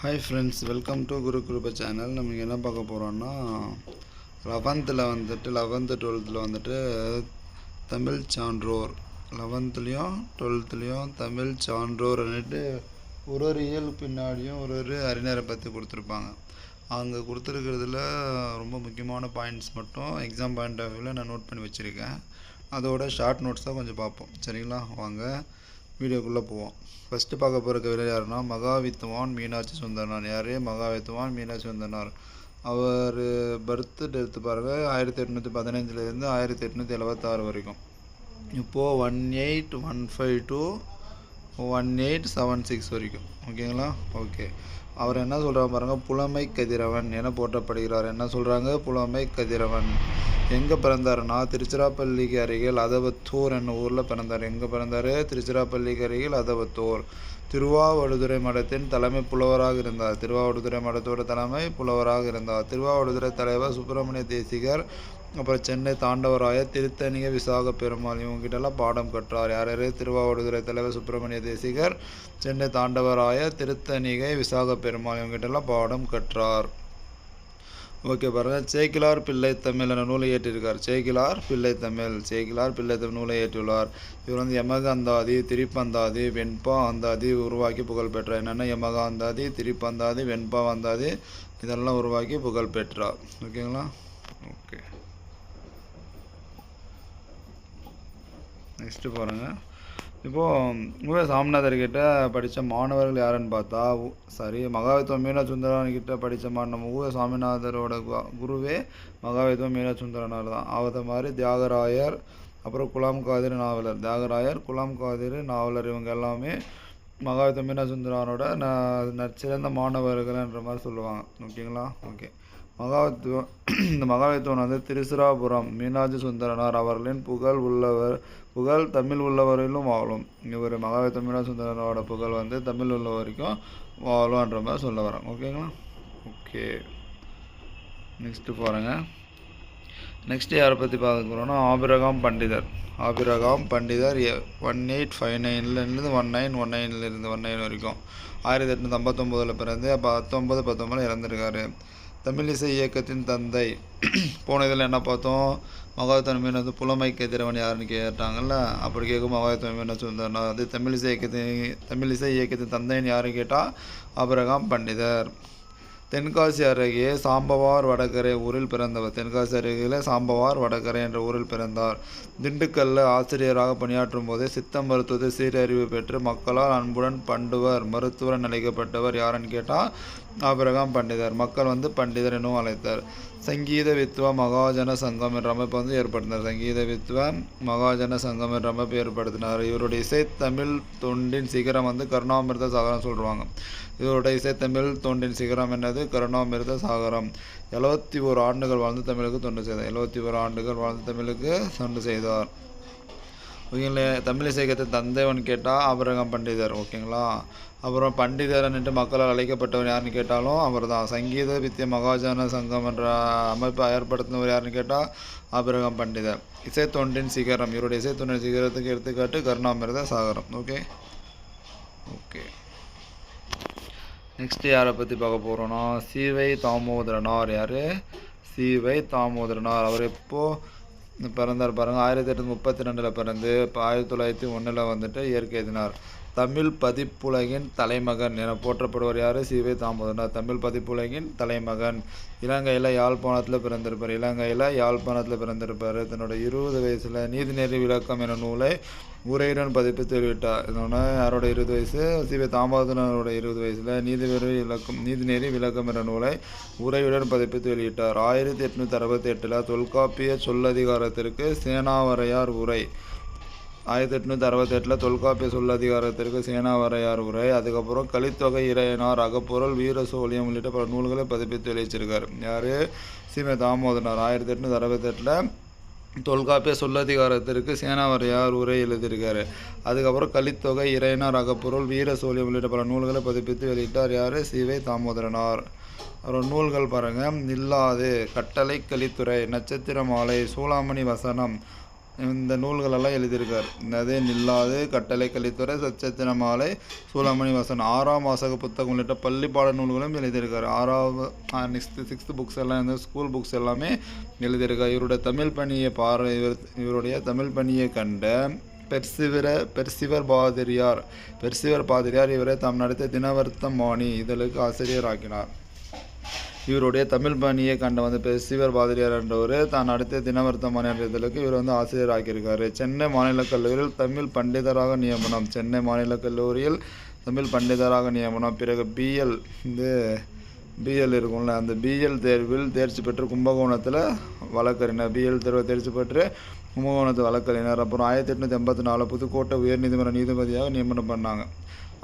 Hi friends, welcome to Guru Kripa channel. நம்ம என்ன பார்க்க போகிறோன்னா 11th 12th வந்துட்டு தமிழ் சான்றோர் 11th 12th தமிழ் சான்றோர்னுட்டு ஒரு இயல் பின்னாடியும் ஒரு அறிஞரை பற்றி கொடுத்துருப்பாங்க. அங்கே கொடுத்துருக்கிறதுல ரொம்ப முக்கியமான பாயிண்ட்ஸ் மட்டும் எக்ஸாம் பாயிண்ட் ஆஃப் வியூவில் நான் நோட் பண்ணி வச்சுருக்கேன். அதோட ஷார்ட் நோட்ஸ் தான் கொஞ்சம் பார்ப்போம். சரிங்களா, வாங்க வீடியோக்குள்ளே போவோம். ஃபஸ்ட்டு பார்க்க போகிற கவிஞர் யாருன்னா மகாவித்வான் மீனாட்சி சுந்தரனார். யார்? மகாவித்வான் மீனாட்சி சுந்தரனார். அவர் பர்த்து டெத்து பாருங்கள் 1815 1876 வரைக்கும். இப்போது 1815 to 1876 வரைக்கும். ஓகேங்களா? ஓகே. அவர் என்ன சொல்கிறாங்க பாருங்கள், புலமை கதிரவன் என போற்றப்படுகிறார். என்ன சொல்கிறாங்க? புலமை கதிரவன். எங்கே பிறந்தாருன்னா திருச்சிராப்பள்ளிக்கு அருகில் அதவத்தூர் என்னும் ஊரில் பிறந்தார். எங்கே பிறந்தார்? திருச்சிராப்பள்ளிக்கு அருகில் அதவத்தூர். திருவாவடுதுறை மடத்தின் தலைமை புலவராக இருந்தார். திருவாவடுதுறை மடத்தோட தலைமை புலவராக இருந்தார். திருவாவடுதுறை தலைவர் சுப்பிரமணிய தேசிகர், அப்புறம் சென்னை தாண்டவராய திருத்தணிகை விசாக பெருமாள், இவங்ககிட்டலாம் பாடம் கற்றார். யார்? திருவாவடுதுறை தலைவர் சுப்பிரமணிய தேசிகர், சென்னை தாண்டவராய திருத்தணிகை விசாக பெருமாள், இவங்ககிட்டலாம் பாடம் கற்றார். ஓகே பாருங்கள். சேக்கிலார் பிள்ளை தமிழ் என்ற நூலை ஏற்றிருக்கார். சேக்கிலார் பிள்ளை தமிழ் நூலை ஏற்றியுள்ளார். இவர் யமக அந்தாதி, திரிப்பந்தாதி, வெண்பா அந்தாதி உருவாக்கி புகழ் பெற்றார். என்னென்ன? யமக அந்தாதி, திரிப்பந்தாதி, வெண்பா அந்தாதி இதெல்லாம் உருவாக்கி புகழ் பெற்றார். ஓகேங்களா? ஓகே. நெக்ஸ்ட்டு பாருங்கள். இப்போது சாமிநாதர்கிட்ட படித்த மாணவர்கள் யாருன்னு பார்த்தா, மகாவித்வான் மீனாட்சி சுந்தரனார்கிட்ட படித்த நம்ம சாமிநாதரோட குருவே மகாவித்வான் மீனாட்சி சுந்தரனார் தான். அதை மாதிரி தியாகராயர், அப்புறம் குலாம் காதிர் நாவலர் இவங்க எல்லாமே மகாவித்வான் மீனாட்சி சுந்தரனாரோட சிறந்த மாணவர்கள்ன்ற மாதிரி சொல்லுவாங்க. ஓகேங்களா? ஓகே. இந்த மகாவித்வான் திருச்சிராபுரம் மீனாட்சி சுந்தரனார் அவர்களின் புகழ் தமிழ் உள்ளவரையிலும் வாழும். இவர் மகாவித்வான் மீனாட்சி சுந்தரனோட புகழ் தமிழ் உள்ள வரைக்கும் வாழும்ன்ற மாதிரி சொல்ல வராங்க. ஓகேங்களா? ஓகே. நெக்ஸ்ட்டு பாருங்கள். நெக்ஸ்ட்டு யாரை பற்றி பார்க்குறோன்னா ஆபிரகாம் பண்டிதர். 1859 1919 வரைக்கும் 1859 பிறந்து 1919 இறந்துருக்காரு. தமிழிசை இயக்கத்தின் தந்தை. போன இதில் என்ன பார்த்தோம்? மகாவித்வான் மீனாட்சி புலமை கதிரவன் யாருன்னு கேட்டாங்கல்ல, அப்படி கேட்கும் மகாவித்வான் மீனாட்சி சுந்தரனார். தமிழிசை இயக்கத்தின் தந்தைன்னு யாருன்னு கேட்டால் ஆபிரகாம் பண்டிதர். தென்காசி அருகே சாம்பவார் வடகரை ஊரில் பிறந்தவர். தென்காசி அருகில் சாம்பவார் வடகரை என்ற ஊரில் பிறந்தார். திண்டுக்கல்லில் ஆசிரியராக பணியாற்றும் போதே சித்த மருத்துவத்தை சீரறிவு பெற்று மக்களால் அன்புடன் மருத்துவர் அழைக்கப்பட்டவர் யாருன்னு கேட்டால் ஆபிரகாம் பண்டிதர். மக்கள் பண்டிதர் எனவும் அழைத்தார். சங்கீத வித்வா மகாஜன சங்கம் என்ற அமைப்பு ஏற்படுத்தினார். சங்கீத வித்வா மகாஜன சங்கம் என்ற அமைப்பு ஏற்படுத்தினார். இவருடைய இசைத்தமிழ் தொண்டின் சிகரம் கருணாமிர்த சாகரம் சொல்லுவாங்க. இவருடைய இசைத்தமிழ் தொண்டின் சிகரம் என்னது? கருணாமிர்த சாகரம். 71 ஆண்டுகள் வாழ்ந்து தமிழுக்கு தொண்டு செய்தார். 71 ஆண்டுகள் வாழ்ந்து தமிழுக்கு தொண்டு செய்தார். ஓகேங்களா? தமிழ் இசைக்கத்தின் தந்தைவன் கேட்டால் ஆபிரகாம் பண்டிதர். ஓகேங்களா? அப்புறம் பண்டிதர்ன்ட்டு மக்களால் அழைக்கப்பட்டவர் யாருன்னு கேட்டாலும் அவர் தான். சங்கீத வித்யா மகாஜன சங்கம் என்ற அமைப்பை ஏற்படுத்தினவர் யாருன்னு கேட்டால் ஆபிரகாம் பண்டிதர். இசைத்தொண்டின் சிகரம். இவருடைய இசைத்தொண்டின் சிகரத்துக்கு எடுத்துக்காட்டு கருணாமிர்த சாகரம். ஓகே. ஓகே. நெக்ஸ்ட்டு யாரை பற்றி பார்க்க போகிறோன்னா சீவை தாமோதரனார். யார்? சீவை தாமோதரனார். அவர் எப்போது பிறந்தார் பாருங்கள்? 1832 பிறந்து 1901 இயற்கை எழுதினார். தமிழ் பதிப்புலகின் தலைமகன் என போற்றப்படுவர் யார்? சீவை தாமோதரனார். தமிழ் பதிப்புலகின் தலைமகன். இலங்கையில் யாழ்ப்பாணத்தில் பிறந்திருப்பார். தன்னோட 20 வயசில் நீதிநெறி விளக்கம் என நூலை உரையுடன் பதிப்பித்து வெளியிட்டார். இதோட யாரோட 20 வயசு? சீவை தாமோதரனோட 20 வயசில் நீதிநெறி விளக்கம் என்ற நூலை உரையுடன் பதிப்பித்து வெளியிட்டார். 1868 தொல்காப்பிய சொல்லதிகாரத்திற்கு சேனாவரையார் உரை. 1868 தொல்காப்பிய சொல்லதிகாரத்திற்கு சேனாவரையார் உரை. அதுக்கப்புறம் கலித்தொகை, இறையனார், அகப்பொருள், வீர சோழியம் உள்ளிட்ட பல நூல்களை பதிப்பித்து வெளியிச்சிருக்கார். யார்? சீவை தாமோதரனார். 1868 தொல்காப்பிய சொல்லதிகாரத்திற்கு சேனாவரையார் உரை எழுதியிருக்காரு. அதுக்கப்புறம் கலித்தொகை, இறையனார், அகப்பொருள், வீர சோழியம் உள்ளிட்ட பல நூல்களை பதிப்பித்து வெளியிட்டார். யார்? சீவை தாமோதரனார். அவரோட நூல்கள் பாருங்கள்: நில்லாது, கட்டளை கலித்துறை, நட்சத்திர மாலை, சூளாமணி வசனம், இந்த நூல்களெல்லாம் எழுதியிருக்கார். என்னது நில்லாது, கட்டளை, கலித்துறை, சச்சத்திர மாலை, சூளாமணி வாசன் 6ஆம் வாசக புத்தகம் உள்ளிட்ட பள்ளி பாட நூல்களும் எழுதியிருக்கார். 6வது சிக்ஸ்த்து புக்ஸ் எல்லாம் இந்த ஸ்கூல் புக்ஸ் எல்லாமே எழுதியிருக்கார். இவருடைய தமிழ் பணியை இவருடைய தமிழ் பணியை கண்ட பெர்சிவர் பாதிரியார் இவரை தாம் நடத்திய தினவர்த்தமானி இதழுக்கு ஆசிரியராக்கினார். இவருடைய தமிழ் பணியை கண்ட பெர்சிவர் பாதிரியார் என்றவர் தான் நடத்திய தினவர்த்தமானி என்ற இதழுக்கு இவர் ஆசிரியர் ஆக்கியிருக்காரு. சென்னை மாநில கல்லூரியில் தமிழ் பண்டிதராக நியமனம். சென்னை மாநில கல்லூரியில் தமிழ் பண்டிதராக நியமனம். பிறகு பிஎல் இருக்கும்ல, அந்த பிஎல் தேர்வில் தேர்ச்சி பெற்று கும்பகோணத்தில் வழக்கறிஞர். பிஎல் தேர்வை தேர்ச்சி பெற்று கும்பகோணத்து வழக்கறிஞர். அப்புறம் 1884 புதுக்கோட்டை உயர்நீதிமன்ற நீதிபதியாக நியமனம் பண்ணாங்க.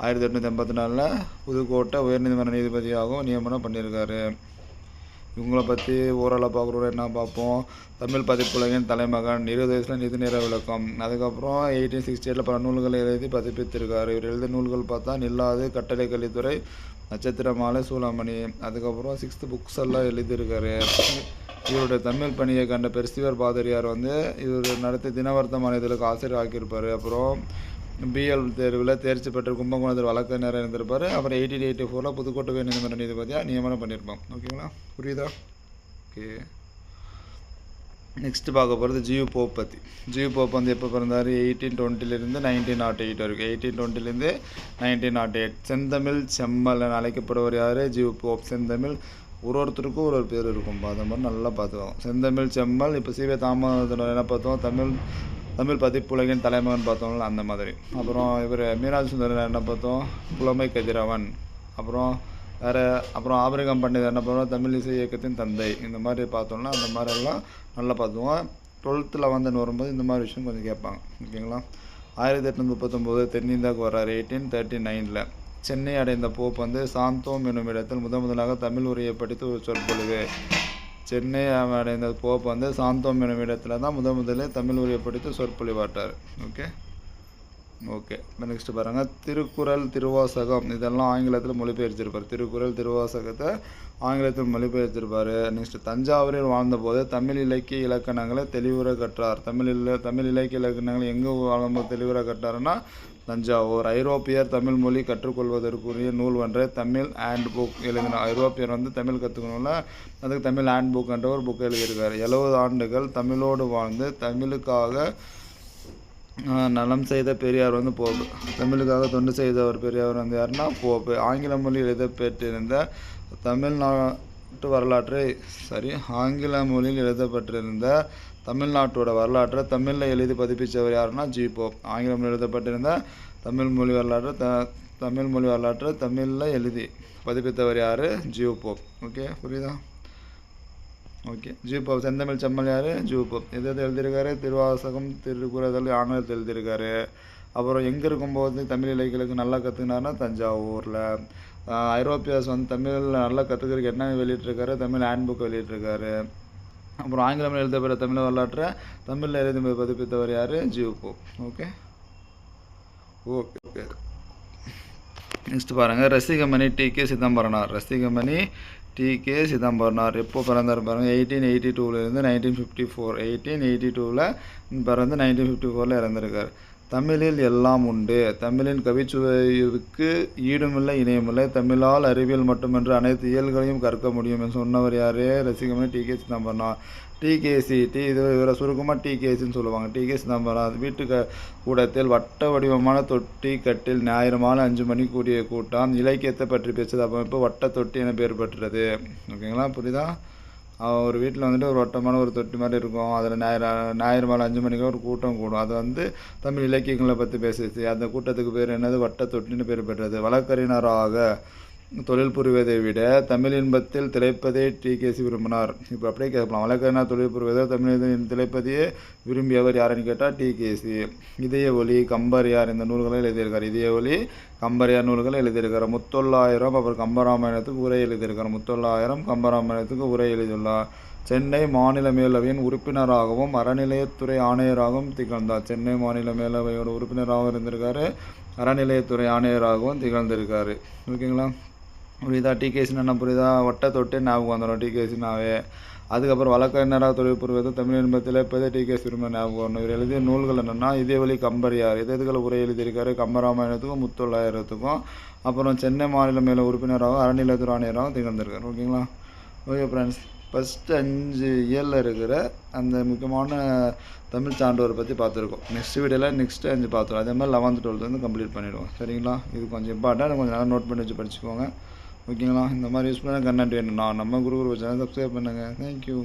1884 புதுக்கோட்டை உயர்நீதிமன்ற நீதிபதியாகவும் நியமனம் பண்ணியிருக்காரு. இவங்களை பற்றி ஓரளவு பார்க்குறோம். என்ன பார்ப்போம்? தமிழ் பதிப்புலகின் தலைமகன், 20 வயசில் நிதிநிற விளக்கம். அதுக்கப்புறம் 1868 பல நூல்களை எழுதி பதிப்பித்திருக்காரு. இவர் எழுதிய நூல்கள் பார்த்தா நில்லாது, கட்டளை, கலித்துறை, நட்சத்திர மாலை, சூளாமணி. அதுக்கப்புறம் 6th புக்ஸ் எல்லாம் எழுதியிருக்காரு. இவருடைய தமிழ் பணியை கண்ட பெர்சிவர் பாதிரியார் இவர் நடத்திய தினவர்த்தமான இதழுக்கு ஆசிரியர் ஆக்கியிருப்பார். அப்புறம் பிஎல் தேர்வில் தேர்ச்சி பெற்று கும்பகோணத்தில் வழக்கறிஞராக இருந்திருப்பார். அப்புறம் 1884 புதுக்கோட்டை உயர்நீதிமன்ற நீதிபதியாக நியமனம் பண்ணியிருப்பாங்க. ஓகேங்களா? புரியுதா? ஓகே. நெக்ஸ்ட்டு பார்க்க போகிறது ஜியு போப் பற்றி. ஜியு போப் எப்போ பிறந்தார்? 1820 1908 வரைக்கும். 1820 1908. செந்தமிழ் செம்மல் என அழைக்கப்படுவர் யார்? G U Pope. செந்தமிழ் ஒருத்தருக்கும் ஒரு பேர் இருக்கும், அதை மாதிரி நல்லா பார்த்துக்கோங்க. செந்தமிழ் செம்மல். இப்போ சிவே தாமோதரன் என்ன பார்த்தோம்? தமிழ் பதிப்புலகின் தலைமகன் பார்த்தோம்ல, அந்த மாதிரி. அப்புறம் இவர் மீனாட்சி சுந்தரன் என்ன பார்த்தோம்? புலமை கதிரவன். அப்புறம் ஆபிரகாம் பண்டிதர் என்ன பண்ணுவோம்? தமிழ் இசை இயக்கத்தின் தந்தை. இந்த மாதிரி பார்த்தோம்னா அந்த மாதிரிலாம் நல்லா பார்த்துவோம். 12th 11 வரும்போது இந்த மாதிரி விஷயம் கொஞ்சம் கேட்பாங்க. ஓகேங்களா? 1839 தென்னிந்தியாவுக்கு வர்றார். 1839 சென்னை அடைந்த போப் சாந்தோம் என்னும் இடத்தில் முதலாக தமிழ் உரையை படித்து ஒரு சொற்பொழிவு. சென்னை அடைந்த போப் சாந்தோம் என்னும் இடத்துல தான் முதலில் தமிழ் உரையை படித்து சொற்பொழிவாட்டார். ஓகே. இப்போ நெக்ஸ்ட்டு பாருங்கள், திருக்குறள், திருவாசகம் இதெல்லாம் ஆங்கிலத்தில் மொழிபெயர்த்திருப்பார். திருக்குறள், திருவாசகத்தை ஆங்கிலத்தில் மொழிபெயர்த்திருப்பார். நெக்ஸ்ட்டு தஞ்சாவூரில் வாழ்ந்தபோது தமிழ் இலக்கிய இலக்கணங்களை தெளிவுற கற்றார். தமிழ் இலக்கிய இலக்கணங்களை எங்கே வாழும்போது தெளிவுற கற்றாருன்னா தஞ்சாவூர். ஐரோப்பியர் தமிழ் மொழி கற்றுக்கொள்வதற்குரிய நூல் ஒன்றை தமிழ் ஹேண்ட் புக் எழுதினார். ஐரோப்பியர் தமிழ் கற்றுக்கணும்ல, அதுக்கு தமிழ் ஹேண்ட் புக் என்ற ஒரு புக் எழுதியிருக்காரு. 70 ஆண்டுகள் தமிழோடு வாழ்ந்து தமிழுக்காக நலம் செய்த பெரியார் போப்பு. தமிழுக்காக தொண்டு செய்தவர் பெரியார் யாருன்னா போப்பு. ஆங்கில மொழியில் எழுதப்பட்டிருந்த ஆங்கில மொழியில் எழுதப்பட்டிருந்த தமிழ்நாட்டோட வரலாற்றை தமிழில் எழுதி பதிப்பித்தவர் யாருன்னா ஜி போப். ஆங்கில மொழி எழுதப்பட்டிருந்த தமிழ் மொழி வரலாற்றை தமிழில் எழுதி பதிப்பித்தவர் யார்? G Pope. ஓகே, புரியுதா? ஓகே. G Pope. செந்தமிழ் செம்மல் யார்? G Pope. எது எழுதியிருக்காரு? திருவாசகம், திருக்குறள் ஆங்கிலத்தில் எழுதியிருக்காரு. அப்புறம் எங்கே இருக்கும்போது தமிழ் இலக்கியங்களுக்கு நல்லா கற்றுக்கினாருன்னா தஞ்சாவூரில். ஐரோப்பியர்ஸ் தமிழ் நல்லா கற்றுக்கிறதுக்கு என்ன வெளியிட்டிருக்காரு? தமிழ் ஹேண்ட் புக் வெளியிட்டிருக்காரு. அப்புறம் ஆங்கிலம் எழுதப்பட்ட தமிழ் வரலாற்றை தமிழில் எழுதி பதிப்பித்தவர் யார்? G Pope. ஓகே. நெக்ஸ்ட் பாருங்கள், ரசிகமணி டி.கே. சிதம்பரனார். ரசிகமணி டி.கே. சிதம்பரனார் எப்போ பிறந்தார் பாருங்கள்? 1882 1954. 1882 பிறந்து 1954 இறந்திருக்கார். தமிழில் எல்லாம் உண்டு. தமிழின் கவிச்சுவைக்கு ஈடுமில்லை, இணையமில்லை. தமிழால் அறிவியல் மட்டுமன்று அனைத்து இயல்களையும் கற்க முடியும் என்று சொன்னவர் யார்? ரசிகமணி டி.கே. சிதம்பரனார். டிகேசி இவரை சுருக்கமாக டிகேசின்னு சொல்லுவாங்க. டி.கே. சிதம்பரனார் வீட்டு கூடத்தில் வட்ட வடிவமான தொட்டி கட்டில் ஞாயிறு மாலை 5 மணி கூடிய கூட்டம் இலக்கியத்தை பற்றி பேசுது அமைப்பு வட்ட தொட்டி என பேர் பெற்றது. ஓகேங்களா? புரியுதா? ஒரு வீட்டில் ஒரு வட்டமான ஒரு தொட்டி மாதிரி இருக்கும். அதில் ஞாயிறு மாலை 5 மணிக்கு ஒரு கூட்டம் கூடும். அது தமிழ் இலக்கியங்களை பற்றி பேசுச்சு. அந்த கூட்டத்துக்கு பேர் என்னது? வட்ட தொட்டின்னு பேர் பெற்றது. வழக்கறிஞராக தொழில் புரிவதை விட தமிழ் இன்பத்தில் திளைப்பதே டி.கே.சி. விரும்பினார். இப்போ அப்படியே கேட்கலாம், வழக்கறிஞர் தொழில் புரிவதை தமிழ் திளைப்பதையே விரும்பியவர் யாருன்னு கேட்டால் டி.கே.சி. இதய ஒளி, கம்பரியார் இந்த நூல்களை எழுதியிருக்கார். இதய ஒளி, கம்பரியார் நூல்களை எழுதியிருக்கார். முத்தொள்ளாயிரம் அப்புறம் கம்பராமாயணத்துக்கு உரை எழுதியிருக்கார். முத்தொள்ளாயிரம் கம்பராமாயணத்துக்கு உரை எழுதியுள்ளார். சென்னை மாநில மேலவையின் உறுப்பினராகவும் அறநிலையத்துறை ஆணையராகவும் திகழ்ந்தார். சென்னை மாநில மேலவையோட உறுப்பினராகவும் இருந்திருக்காரு, அறநிலையத்துறை ஆணையராகவும் திகழ்ந்திருக்காரு. ஓகேங்களா? புரியுதா? டிகேசின்னு என்ன புரியுதா? ஒட்டை தொட்டு ஞாபகம் வந்துடும் டிகேசினாவே. அதுக்கப்புறம் வழக்கறிஞராக தொழில் புரிவது தமிழ் இன்பத்தில் இப்போதே டிகேசி திரும்ப ஞாபகம் வரணும். இவர் எழுதிய நூல்கள் என்னென்னா இதயவழி கம்பரியார், எதுகளை உரை எழுதியிருக்காரு, கம்பராமாயணத்துக்கும் முத்தொள்ளாயிரத்துக்கும். அப்புறம் சென்னை மாநில மேல உறுப்பினராகவும் அறநிலையத்துறை ஆணையராகவும் திகழ்ந்திருக்காரு. ஓகேங்களா? ஓகே ஃப்ரெண்ட்ஸ், ஃபஸ்ட்டு 5 இயரில் இருக்கிற அந்த முக்கியமான தமிழ் சான்றோரை பற்றி பார்த்துருக்கோம். நெக்ஸ்ட் வீடியோவில் நெக்ஸ்ட்டு 5 பார்த்துருவோம். அதே மாதிரி 11th 12th வந்து கம்ப்ளீட் பண்ணிவிடுவோம். சரிங்களா? இது கொஞ்சம் இம்பார்ட்டன்ட், கொஞ்சம் நல்லா நோட் பண்ணி வச்சு படிச்சுக்கோங்க. ஓகேங்களா? இந்த மாதிரி யூஸ்ஃபுல்லான கண்டென்ட் வேணும்னா நம்ம குரு சேனல் சப்ஸ்கிரைப் பண்ணுங்கள். தேங்க்யூ.